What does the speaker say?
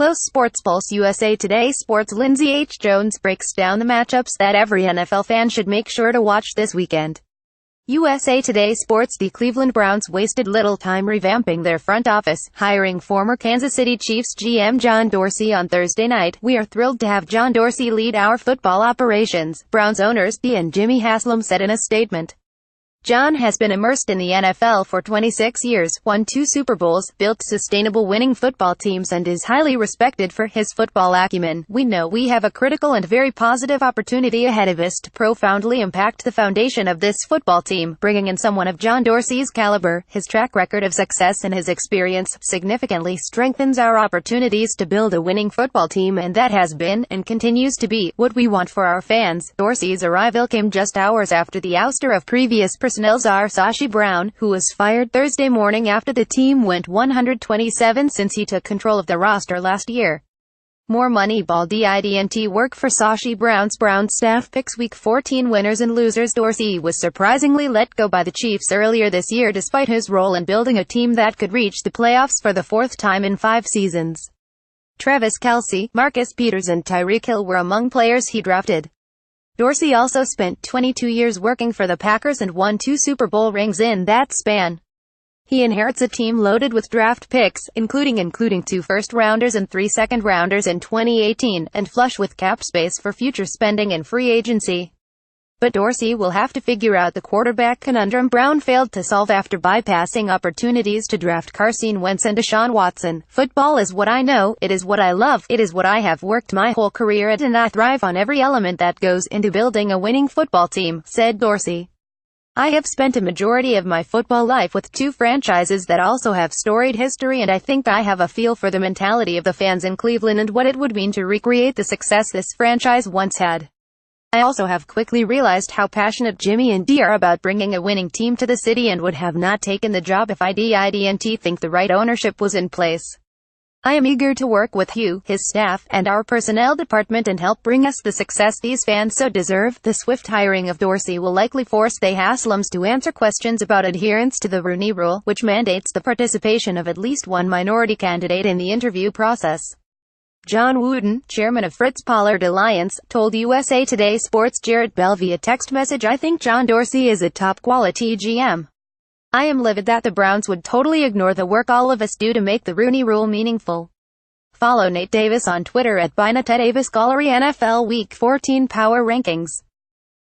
close sports pulse. USA Today Sports' Lindsay H. Jones breaks down the matchups that every NFL fan should make sure to watch this weekend. USA Today Sports: The Cleveland Browns wasted little time revamping their front office, hiring former Kansas City Chiefs GM John Dorsey on Thursday night. "We are thrilled to have John Dorsey lead our football operations," Browns owners P and Jimmy Haslam said in a statement. John has been immersed in the NFL for 26 years, won 2 Super Bowls, built sustainable winning football teams, and is highly respected for his football acumen. "We know we have a critical and very positive opportunity ahead of us to profoundly impact the foundation of this football team. Bringing in someone of John Dorsey's caliber, his track record of success and his experience, significantly strengthens our opportunities to build a winning football team, and that has been, and continues to be, what we want for our fans." Dorsey's arrival came just hours after the ouster of previous personnel czar Sashi Brown, who was fired Thursday morning after the team went 127 since he took control of the roster last year. More Moneyball didn't work for Sashi Brown's Browns staff picks Week 14 winners and losers. Dorsey was surprisingly let go by the Chiefs earlier this year despite his role in building a team that could reach the playoffs for the 4th time in 5 seasons. Travis Kelce, Marcus Peters and Tyreek Hill were among players he drafted. Dorsey also spent 22 years working for the Packers and won 2 Super Bowl rings in that span. He inherits a team loaded with draft picks, including 2 first-rounders and 3 second-rounders in 2018, and flush with cap space for future spending and free agency. But Dorsey will have to figure out the quarterback conundrum Brown failed to solve after bypassing opportunities to draft Carson Wentz and Deshaun Watson. "Football is what I know, it is what I love, it is what I have worked my whole career at, and I thrive on every element that goes into building a winning football team," said Dorsey. "I have spent a majority of my football life with 2 franchises that also have storied history, and I think I have a feel for the mentality of the fans in Cleveland and what it would mean to recreate the success this franchise once had. I also have quickly realized how passionate Jimmy and D are about bringing a winning team to the city and would have not taken the job if I didn't think the right ownership was in place. I am eager to work with Hugh, his staff, and our personnel department and help bring us the success these fans so deserve." The swift hiring of Dorsey will likely force the Haslams to answer questions about adherence to the Rooney Rule, which mandates the participation of at least 1 minority candidate in the interview process. John Wooden, chairman of Fritz Pollard Alliance, told USA Today Sports' Jarrett Bell via text message, "I think John Dorsey is a top-quality GM. I am livid that the Browns would totally ignore the work all of us do to make the Rooney Rule meaningful." Follow Nate Davis on Twitter at @BynatedDavis Gallery NFL Week 14 Power Rankings.